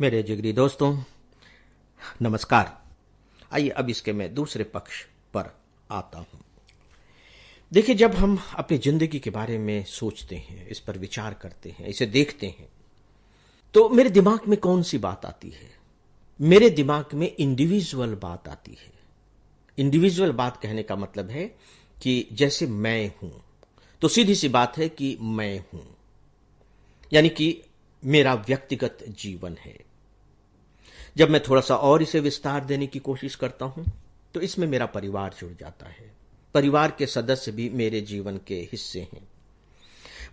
मेरे जिगरी दोस्तों, नमस्कार। आइए अब इसके मैं दूसरे पक्ष पर आता हूं। देखिए, जब हम अपनी जिंदगी के बारे में सोचते हैं, इस पर विचार करते हैं, इसे देखते हैं, तो मेरे दिमाग में कौन सी बात आती है? मेरे दिमाग में इंडिविजुअल बात आती है। इंडिविजुअल बात कहने का मतलब है कि जैसे मैं हूं, तो सीधी सी बात है कि मैं हूं, यानी कि मेरा व्यक्तिगत जीवन है। जब मैं थोड़ा सा और इसे विस्तार देने की कोशिश करता हूं, तो इसमें मेरा परिवार जुड़ जाता है। परिवार के सदस्य भी मेरे जीवन के हिस्से हैं।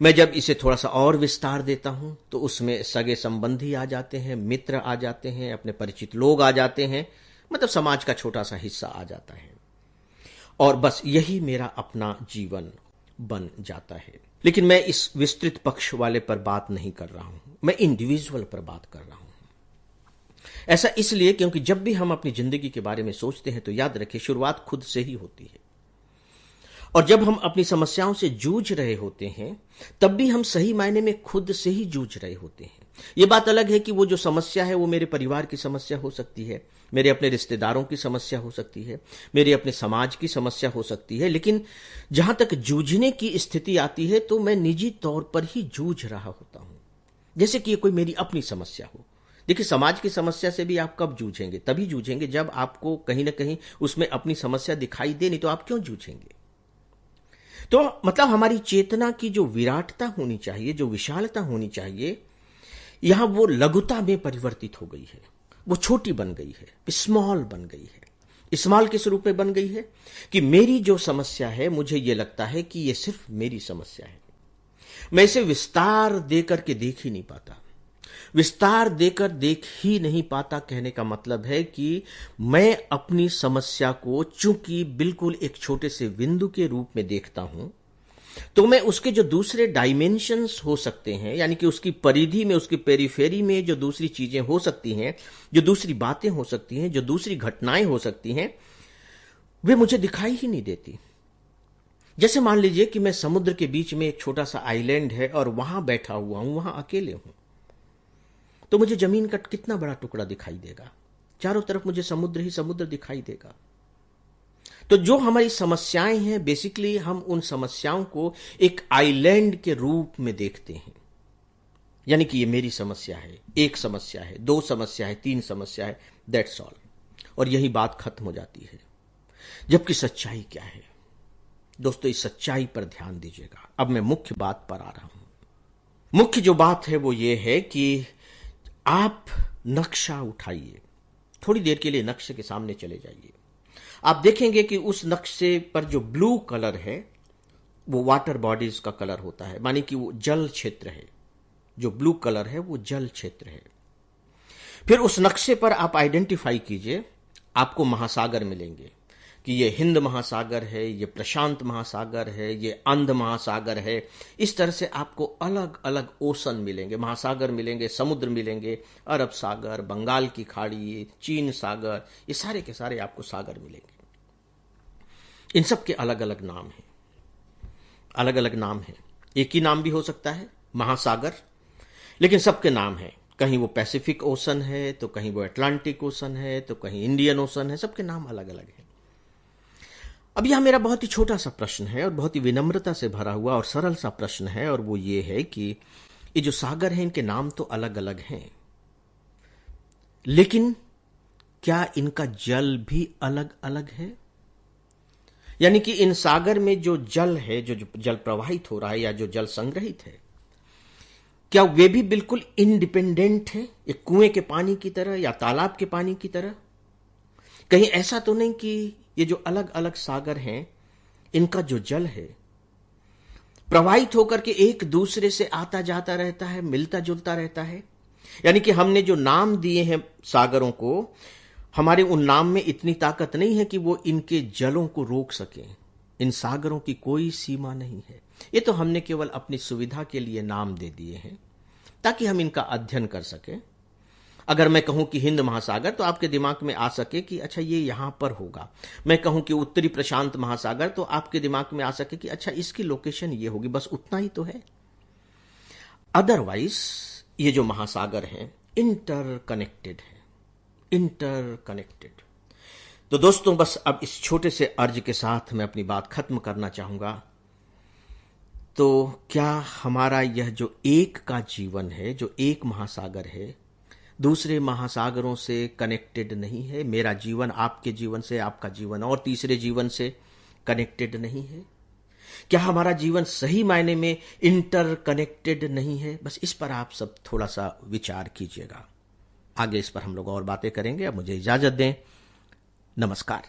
मैं जब इसे थोड़ा सा और विस्तार देता हूं, तो उसमें सगे संबंधी आ जाते हैं, मित्र आ जाते हैं, अपने परिचित लोग आ जाते हैं, मतलब समाज का छोटा सा हिस्सा आ जाता है। और बस यही मेरा अपना जीवन बन जाता है। लेकिन मैं इस विस्तृत पक्ष वाले पर बात नहीं कर रहा हूं, मैं इंडिविजुअल पर बात कर रहा हूं। ऐसा इसलिए क्योंकि जब भी हम अपनी जिंदगी के बारे में सोचते हैं, तो याद रखें, शुरुआत खुद से ही होती है। और जब हम अपनी समस्याओं से जूझ रहे होते हैं, तब भी हम सही मायने में खुद से ही जूझ रहे होते हैं। यह बात अलग है कि वो जो समस्या है वो मेरे परिवार की समस्या हो सकती है, मेरे अपने रिश्तेदारों की समस्या हो सकती है, मेरे अपने समाज की समस्या हो सकती है। लेकिन जहां तक जूझने की स्थिति आती है, तो मैं निजी तौर पर ही जूझ रहा होता हूं, जैसे कि ये कोई मेरी अपनी समस्या हो। देखिए, समाज की समस्या से भी आप कब जूझेंगे? तभी जूझेंगे जब आपको कहीं ना कहीं उसमें अपनी समस्या दिखाई दे, नहीं तो आप क्यों जूझेंगे? तो मतलब हमारी चेतना की जो विराटता होनी चाहिए, जो विशालता होनी चाहिए, यहां वो लघुता में परिवर्तित हो गई है। वो छोटी बन गई है, स्मॉल बन गई है। स्मॉल किस रूप में बन गई है कि मेरी जो समस्या है, मुझे ये लगता है कि ये सिर्फ मेरी समस्या है। मैं इसे विस्तार देकर के देख ही नहीं पाता। विस्तार देकर देख ही नहीं पाता कहने का मतलब है कि मैं अपनी समस्या को चूंकि बिल्कुल एक छोटे से बिंदु के रूप में देखता हूं, तो मैं उसके जो दूसरे डायमेंशंस हो सकते हैं, यानी कि उसकी परिधि में, उसकी पेरिफेरी में जो दूसरी चीजें हो सकती हैं, जो दूसरी बातें हो सकती हैं, जो दूसरी घटनाएं हो सकती हैं, वे मुझे दिखाई ही नहीं देती। जैसे मान लीजिए कि मैं समुद्र के बीच में एक छोटा सा आइलैंड है और वहां बैठा हुआ हूं, वहां अकेले हूं, तो मुझे जमीन का कितना बड़ा टुकड़ा दिखाई देगा? चारों तरफ मुझे समुद्र ही समुद्र दिखाई देगा। तो जो हमारी समस्याएं हैं, बेसिकली हम उन समस्याओं को एक आइलैंड के रूप में देखते हैं। यानी कि ये मेरी समस्या है, एक समस्या है, दो समस्या है, तीन समस्या है, दैट्स ऑल। और यही बात खत्म हो जाती है। जबकि सच्चाई क्या है दोस्तों? इस सच्चाई पर ध्यान दीजिएगा। अब मैं मुख्य बात पर आ रहा हूं। मुख्य जो बात है वो ये है कि आप नक्शा उठाइए, थोड़ी देर के लिए नक्शे के सामने चले जाइए। आप देखेंगे कि उस नक्शे पर जो ब्लू कलर है, वो वाटर बॉडीज का कलर होता है, माने कि वो जल क्षेत्र है। जो ब्लू कलर है वो जल क्षेत्र है। फिर उस नक्शे पर आप आइडेंटिफाई कीजिए, आपको महासागर मिलेंगे कि ये हिंद महासागर है, ये प्रशांत महासागर है, ये अंध महासागर है। इस तरह से आपको अलग अलग ओशन मिलेंगे, महासागर मिलेंगे, समुद्र मिलेंगे, अरब सागर, बंगाल की खाड़ी, चीन सागर, ये सारे के सारे आपको सागर मिलेंगे। इन सब के अलग अलग नाम हैं, अलग अलग नाम हैं। एक ही नाम भी हो सकता है, महासागर, लेकिन सबके नाम हैं। कहीं वो पैसिफिक ओशन है, तो कहीं वो अटलांटिक ओशन है, तो कहीं इंडियन ओशन है, सबके नाम अलग अलग हैं। अब यह मेरा बहुत ही छोटा सा प्रश्न है और बहुत ही विनम्रता से भरा हुआ और सरल सा प्रश्न है, और वो ये है कि ये जो सागर हैं, इनके नाम तो अलग अलग हैं, लेकिन क्या इनका जल भी अलग अलग है? यानी कि इन सागर में जो जल है, जो जल प्रवाहित हो रहा है या जो जल संग्रहित है, क्या वे भी बिल्कुल इंडिपेंडेंट है, एक कुएं के पानी की तरह या तालाब के पानी की तरह? कहीं ऐसा तो नहीं कि ये जो अलग अलग सागर हैं, इनका जो जल है प्रवाहित होकर के एक दूसरे से आता जाता रहता है, मिलता जुलता रहता है? यानी कि हमने जो नाम दिए हैं सागरों को, हमारे उन नाम में इतनी ताकत नहीं है कि वो इनके जलों को रोक सकें। इन सागरों की कोई सीमा नहीं है। ये तो हमने केवल अपनी सुविधा के लिए नाम दे दिए हैं ताकि हम इनका अध्ययन कर सकें। अगर मैं कहूं कि हिंद महासागर, तो आपके दिमाग में आ सके कि अच्छा ये यहां पर होगा। मैं कहूं कि उत्तरी प्रशांत महासागर, तो आपके दिमाग में आ सके कि अच्छा इसकी लोकेशन ये होगी। बस उतना ही तो है। अदरवाइज ये जो महासागर हैं, इंटरकनेक्टेड है, इंटरकनेक्टेड। तो दोस्तों, बस अब इस छोटे से अर्ज के साथ मैं अपनी बात खत्म करना चाहूंगा। तो क्या हमारा यह जो एक का जीवन है, जो एक महासागर है, दूसरे महासागरों से कनेक्टेड नहीं है? मेरा जीवन आपके जीवन से, आपका जीवन और तीसरे जीवन से कनेक्टेड नहीं है? क्या हमारा जीवन सही मायने में इंटरकनेक्टेड नहीं है? बस इस पर आप सब थोड़ा सा विचार कीजिएगा। आगे इस पर हम लोग और बातें करेंगे। अब मुझे इजाजत दें। नमस्कार।